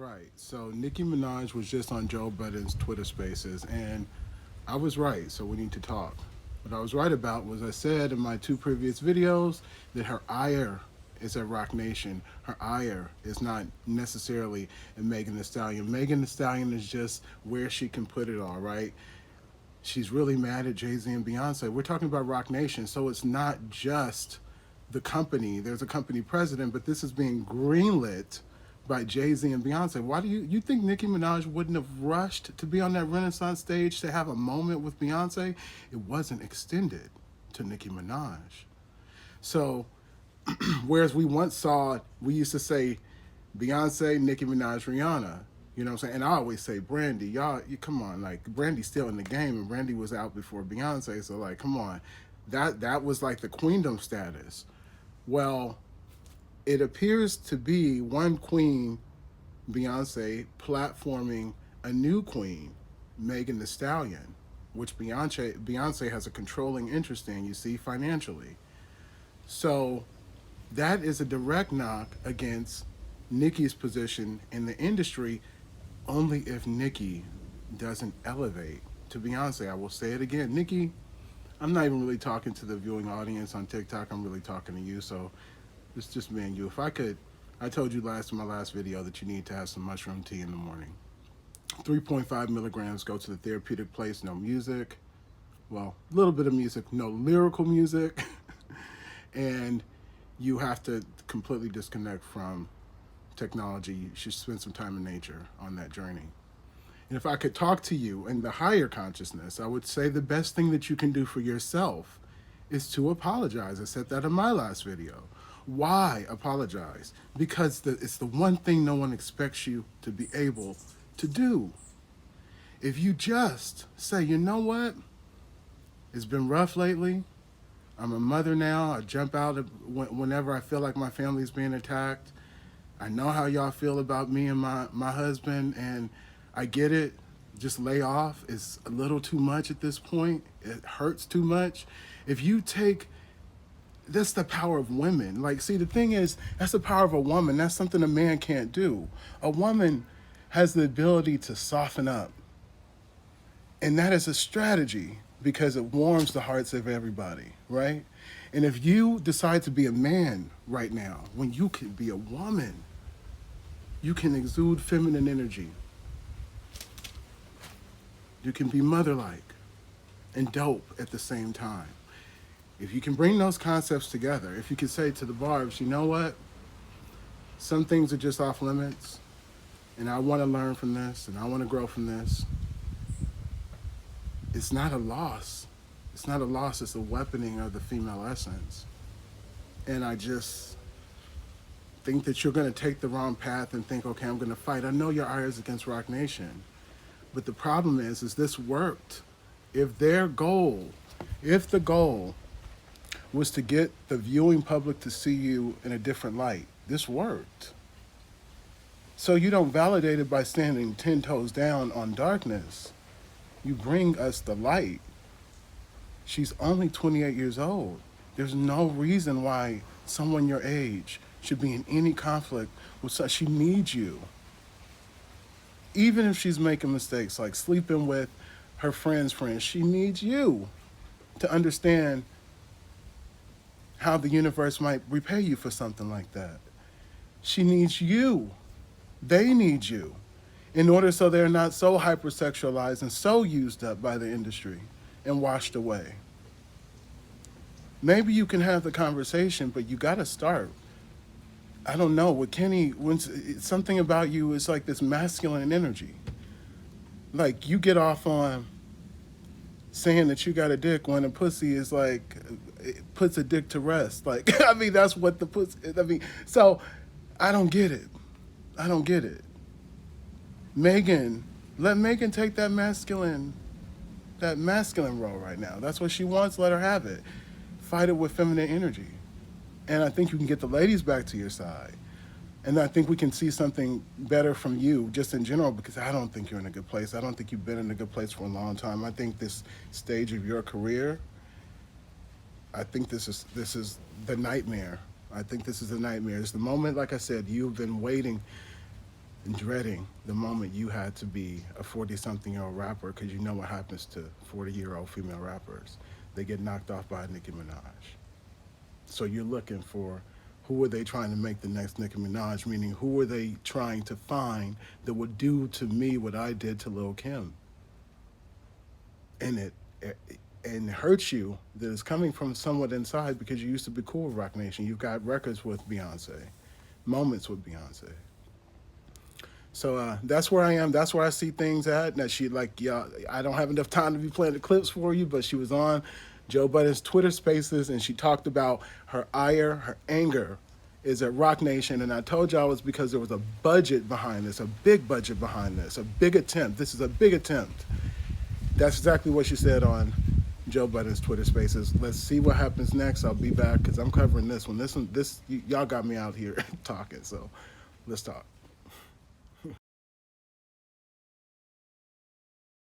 right. So Nicki Minaj was just on Joe Budden's Twitter Spaces, and I was right. So we need to talk. What I was right about was I said in my two previous videos that her ire is at Rock Nation. Her ire is not necessarily in Megan Thee Stallion. Megan Thee Stallion is just where she can put it all, right? She's really mad at JayZ and Beyonce. We're talking about Rock Nation, so it's not just the company. There's a company president, but this is being greenlit by JayZ and Beyonce. Why do you think Nicki Minaj wouldn't have rushed to be on that Renaissance stage to have a moment with Beyonce? It wasn't extended to Nicki Minaj. So whereas we once saw, we used to say Beyonce, Nicki Minaj, Rihanna. You know what I'm saying? And I always say Brandy. Y'all, you come on, like Brandy's still in the game, and Brandy was out before Beyonce. So like, come on, that was like the queendom status. Well, it appears to be one queen, Beyonce, platforming a new queen, Megan Thee Stallion, which Beyonce has a controlling interest in. You see, financially. So that is a direct knock against Nicki's position in the industry, only if Nicki doesn't elevate to Beyonce. I will say it again. Nicki, I'm not even really talking to the viewing audience on TikTok. I'm really talking to you. So it's just me and you. If I could, I told you in my last video that you need to have some mushroom tea in the morning. 3.5 milligrams, go to the therapeutic place, no music. Well, a little bit of music, no lyrical music. And you have to completely disconnect from technology. You should spend some time in nature on that journey. And if I could talk to you in the higher consciousness, I would say the best thing that you can do for yourself is to apologize. I said that in my last video. Why apologize? Because it's the one thing no one expects you to be able to do. If you just say, you know what? It's been rough lately. I'm a mother now. I jump out whenever I feel like my family's being attacked. I know how y'all feel about me and my husband, and I get it. Just lay off. It's a little too much at this point. It hurts too much. If you take, that's the power of women. Like, see, the thing is, that's the power of a woman. That's something a man can't do. A woman has the ability to soften up. And that is a strategy because it warms the hearts of everybody, right? And if you decide to be a man right now, when you can be a woman, you can exude feminine energy. You can be mother-like and dope at the same time. If you can bring those concepts together, if you can say to the Barbs, you know what? Some things are just off limits, and I want to learn from this, and I want to grow from this. It's not a loss. It's not a loss, it's a weaponing of the female essence. And I just think that you're going to take the wrong path and think, okay, I'm going to fight. I know your ire is against Rock Nation, but the problem is this worked. If the goal was to get the viewing public to see you in a different light, this worked. So you don't validate it by standing 10 toes down on darkness. You bring us the light. She's only 28 years old. There's no reason why someone your age should be in any conflict with such. She needs you. Even if she's making mistakes like sleeping with her friend's friends, she needs you to understand how the universe might repay you for something like that. She needs you. They need you in order so they're not so hypersexualized and so used up by the industry and washed away. Maybe you can have the conversation, but you got to start. I don't know, with Kenny, something about you is like this masculine energy. Like, you get off on saying that you got a dick when a pussy is like, it puts a dick to rest. Like, I mean, that's what the pussy, so I don't get it. I don't get it. Megan, let Megan take that masculine role right now. That's what she wants, let her have it. Fight it with feminine energy. And I think you can get the ladies back to your side. And I think we can see something better from you just in general, because I don't think you're in a good place. I don't think you've been in a good place for a long time. I think this stage of your career, I think this is the nightmare. I think this is the nightmare. It's the moment, like I said, you've been waiting dreading the moment you had to be a 40-something-year-old rapper, because you know what happens to 40-year-old female rappers. They get knocked off by Nicki Minaj. So you're looking for, who are they trying to make the next Nicki Minaj? Meaning, who are they trying to find that would do to me what I did to Lil Kim? And it hurts you that it's coming from somewhat inside, because you used to be cool with Rock Nation. You've got records with Beyonce, moments with Beyonce. So that's where I am. That's where I see things at. Now she yeah, I don't have enough time to be playing the clips for you, but she was on Joe Budden's Twitter Spaces, and she talked about her ire, her anger is at Rock Nation, and I told y'all it was because there was a budget behind this, a big budget behind this, a big attempt. This is a big attempt. That's exactly what she said on Joe Budden's Twitter Spaces. Let's see what happens next. I'll be back because I'm covering this one. Y'all got me out here talking, so let's talk.